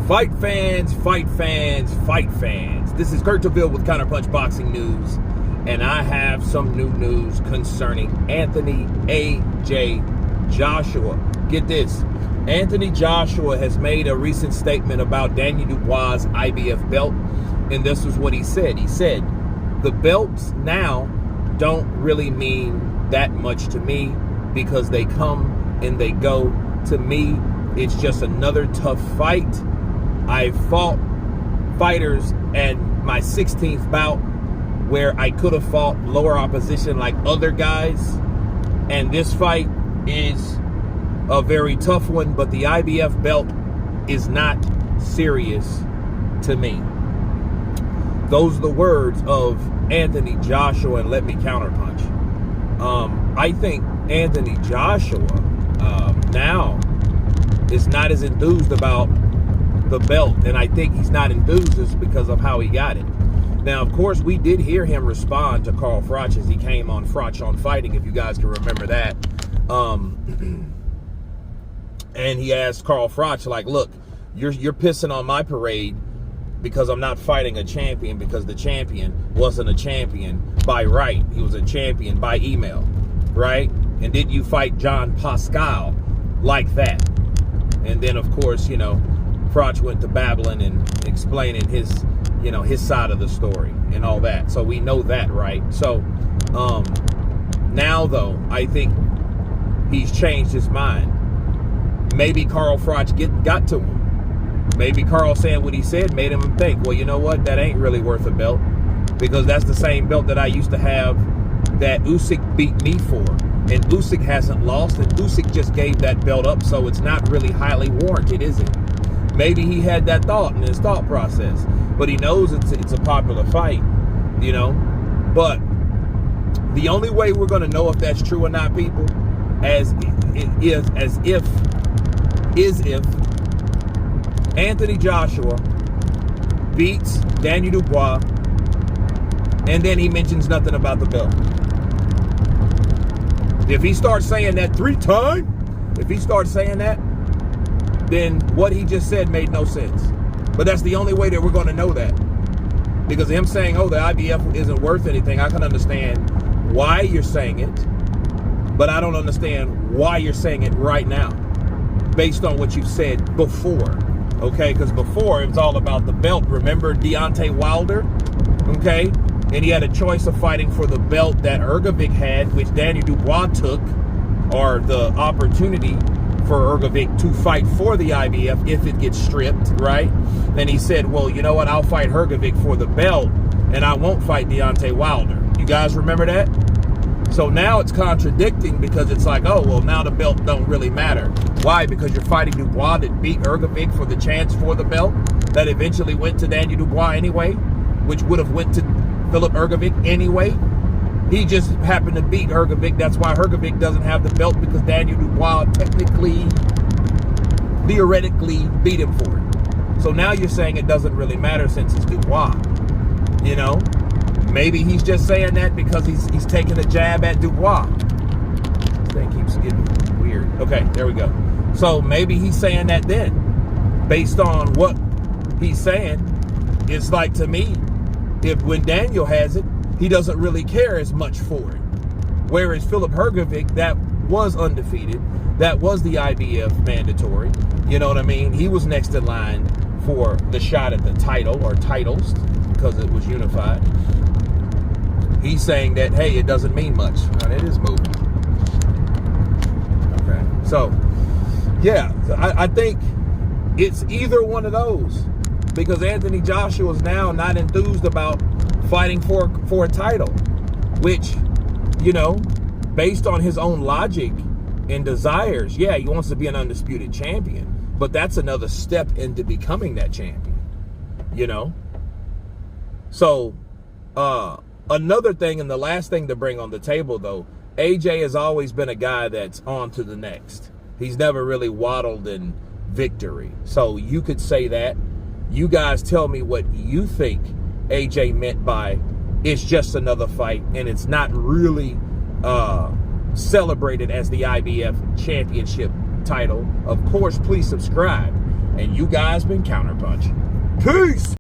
Fight fans, fight fans, fight fans. This is Kurt Dubois with Counterpunch Boxing News, and I have some new news concerning Anthony A.J. Joshua. Get this. Anthony Joshua has made a recent statement about Daniel Dubois' IBF belt, and this is what he said. He said, the belts now don't really mean that much to me because they come and they go. To me, it's just another tough fight. I fought fighters at my 16th bout where I could have fought lower opposition like other guys. And this fight is a very tough one, but the IBF belt is not serious to me. Those are the words of Anthony Joshua, and let me counterpunch. I think Anthony Joshua now is not as enthused about the belt, and I think he's not enthused just because of how he got it. Now, of course, we did hear him respond to Carl Froch as he came on Froch on Fighting, if you guys can remember that. And he asked Carl Froch, like, look, you're pissing on my parade because I'm not fighting a champion, because the champion wasn't a champion by right. He was a champion by email, right? And did you fight John Pascal like that? And then, of course, Froch went to babbling and explaining his side of the story and all that. So we know that, right? So now, though, I think he's changed his mind. Maybe Carl Froch got to him. Maybe Carl saying what he said made him think, well, you know what? That ain't really worth a belt, because that's the same belt that I used to have that Usyk beat me for. And Usyk hasn't lost, and Usyk just gave that belt up, so it's not really highly warranted, is it? Maybe he had that thought in his thought process, but he knows it's a popular fight, But the only way we're going to know if that's true or not, people, is if Anthony Joshua beats Daniel Dubois, and then he mentions nothing about the belt. If he starts saying that 3 times, if he starts saying that, then what he just said made no sense. But that's the only way that we're going to know that. Because him saying, oh, the IBF isn't worth anything, I can understand why you're saying it, but I don't understand why you're saying it right now, based on what you've said before, okay? Because before, it was all about the belt. Remember Deontay Wilder, okay? And he had a choice of fighting for the belt that Ergovic had, which Daniel Dubois took, or the opportunity for Ergovic to fight for the IBF if it gets stripped, right? And he said, well, you know what? I'll fight Ergovic for the belt, and I won't fight Deontay Wilder. You guys remember that? So now it's contradicting, because it's like, oh, well, now the belt don't really matter. Why? Because you're fighting Dubois that beat Ergovic for the chance for the belt that eventually went to Daniel Dubois anyway, which would have went to Philip Ergovic anyway. He just happened to beat Ergovic. That's why Ergovic doesn't have the belt, because Daniel Dubois theoretically beat him for it. So now you're saying it doesn't really matter since it's Dubois. Maybe he's just saying that because he's taking a jab at Dubois. This thing keeps getting weird. Okay, there we go. So maybe he's saying that then, based on what he's saying. It's like, to me, if when Daniel has it, he doesn't really care as much for it. Whereas Philip Ergovic, that was undefeated, that was the IBF mandatory, you know what I mean? He was next in line for the shot at the title, or titles, because it was unified. He's saying that, hey, it doesn't mean much. And it is moving. Okay. So, yeah, I think it's either one of those, because Anthony Joshua is now not enthused about fighting for a title, which, based on his own logic and desires, yeah, he wants to be an undisputed champion, but that's another step into becoming that champion, So, another thing, and the last thing to bring on the table, though, AJ has always been a guy that's on to the next. He's never really waddled in victory. So you could say that. You guys tell me what you think AJ meant by it's just another fight and it's not really celebrated as the IBF championship title. Of course, please subscribe and you guys been Counterpunch. Peace!